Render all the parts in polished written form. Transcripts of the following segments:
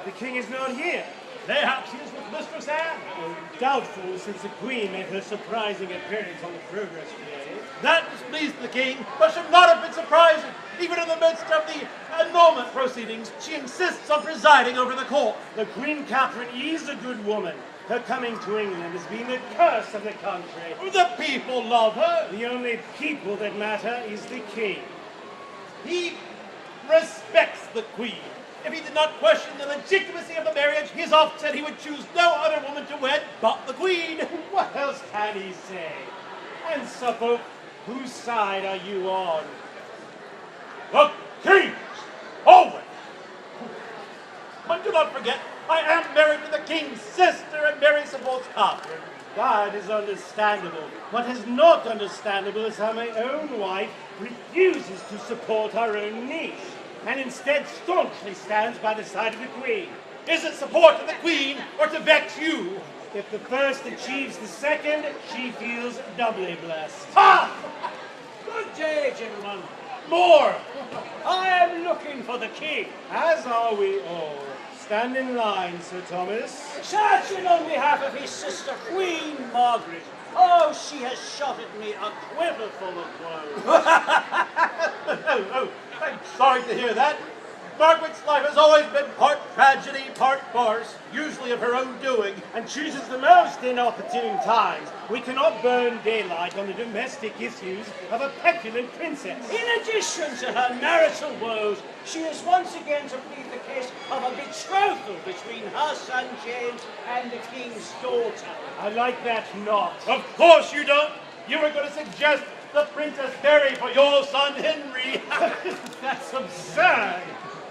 The king is not here. Mayhaps he is with Mistress Anne. Doubtful, since the queen made her surprising appearance on the progress today. That displeased the king, but should not have been surprising. Even in the midst of the annulment proceedings, she insists on presiding over the court. The Queen Catherine is a good woman. Her coming to England has been the curse of the country. The people love her. The only people that matter is the king. He respects the queen. If he did not question the legitimacy of the marriage, he has often said he would choose no other woman to wed but the queen. What else can he say? And Suffolk, whose side are you on? The king's, always. But do not forget, I am married to the king's sister, and Mary supports Catherine. That is understandable. What is not understandable is how my own wife refuses to support her own niece, and instead staunchly stands by the side of the queen. Is it support of the queen, or to vex you? If the first achieves the second, she feels doubly blessed. Ha! Good day, gentlemen. More! I am looking for the king. As are we all. Stand in line, Sir Thomas. Searching on behalf of his sister, Queen Margaret. Oh, she has shot at me a quiver full of blows. I'm sorry to hear that. Margaret's life has always been part tragedy, part farce, usually of her own doing. And chooses the most inopportune times. We cannot burn daylight on the domestic issues of a petulant princess. In addition to her marital woes, she is once again to plead the case of a betrothal between her son James and the king's daughter. I like that not. Of course you don't. You were going to suggest the Princess Mary for your son Henry. That's absurd.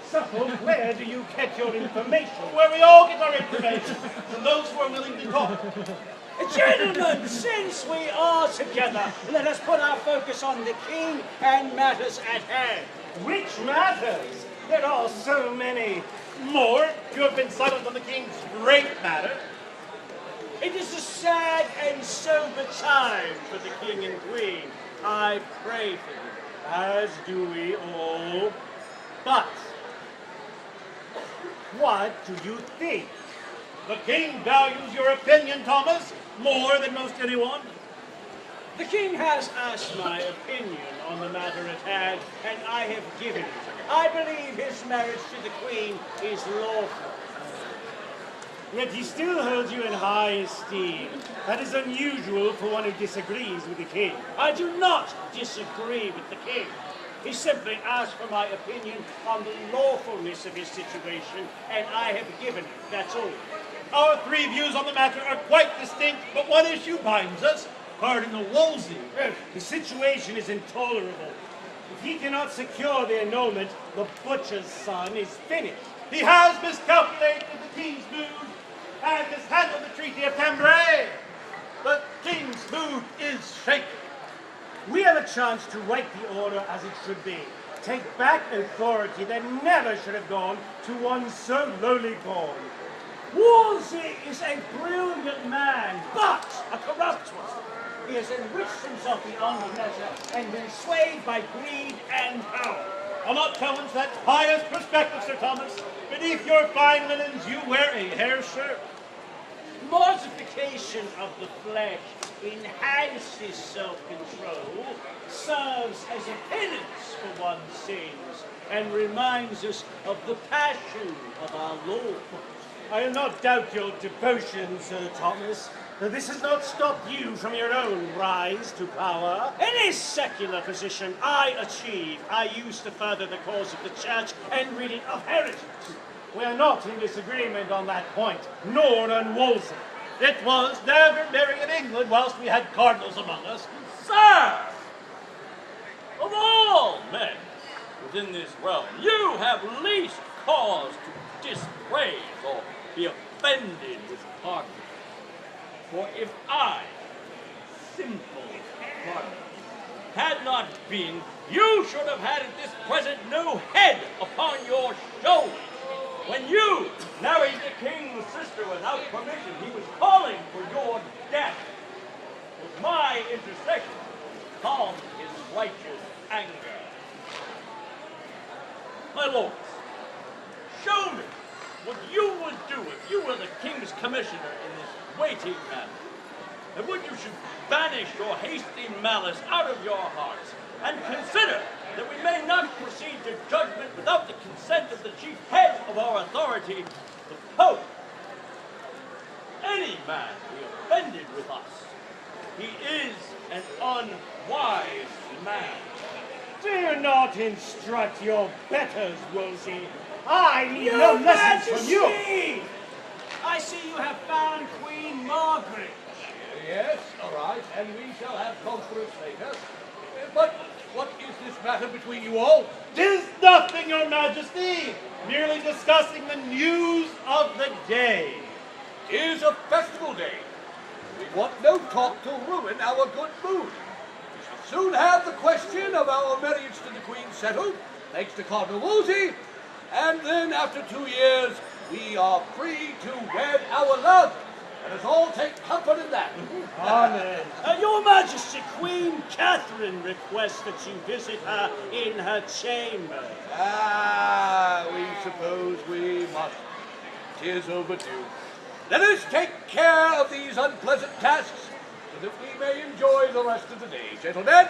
Suffolk, where do you get your information? Where we all get our information, from those who are willing to talk. Gentlemen, since we are together, let us put our focus on the king and matters at hand. Which matters? There are so many. More, you have been silent on the king's great matter. It is a sad and sober time for the king and queen. I pray for you. As do we all. But what do you think? The king values your opinion, Thomas, more than most anyone. The king has asked my opinion on the matter at hand, and I have given it. I believe his marriage to the queen is lawful. Yet he still holds you in high esteem. That is unusual for one who disagrees with the king. I do not disagree with the king. He simply asked for my opinion on the lawfulness of his situation, and I have given it, that's all. Our three views on the matter are quite distinct, but one issue binds us. Cardinal Wolsey. The situation is intolerable. If he cannot secure the annulment, the butcher's son is finished. He has miscalculated the king's mood and mishandled the Treaty of Cambrai. The king's mood is shaken. We have a chance to right the order as it should be. Take back authority that never should have gone to one so lowly born. Wolsey is a brilliant man, but a corrupt one. He has enriched himself beyond measure and been swayed by greed and power. I'll not challenge that pious perspective, Sir Thomas. Beneath your fine linens, you wear a hair shirt. Mortification of the flesh enhances self-control, serves as a penance for one's sins, and reminds us of the passion of our Lord. I will not doubt your devotion, Sir Thomas, but this has not stopped you from your own rise to power. Any secular position I achieve, I use to further the cause of the church and rid it of heretics. We are not in disagreement on that point, nor on Wolsey. It was never merry in England whilst we had cardinals among us. Sir! Of all men within this realm, you have least cause to dispraise or be offended with cardinals. For if I, simple cardinal, had not been, you should have had at this present new head upon your shoulders. When you married the king's sister without permission, he was calling for your death. With my intercession, calmed his righteous anger. My lords, show me what you would do if you were the king's commissioner in this waiting matter, and would you should banish your hasty malice out of your hearts, and consider that we may not proceed to judgment without the consent of the chief head of our authority, the Pope. Any man be offended with us, he is an unwise man. Do not instruct your betters, Wolsey. I need no lessons from you. I see you have found Queen Margaret. Yes, all right, and we shall have conference later. But what is this matter between you all? 'Tis nothing, your majesty. Merely discussing the news of the day. 'Tis a festival day. We want no talk to ruin our good mood. We shall soon have the question of our marriage to the Queen settled, thanks to Cardinal Wolsey, and then after 2 years, we are free to wed our love. Let us all take comfort in that. Amen. Your Majesty, Queen Catherine requests that you visit her in her chamber. We suppose we must. 'Tis overdue. Let us take care of these unpleasant tasks, so that we may enjoy the rest of the day. Gentlemen,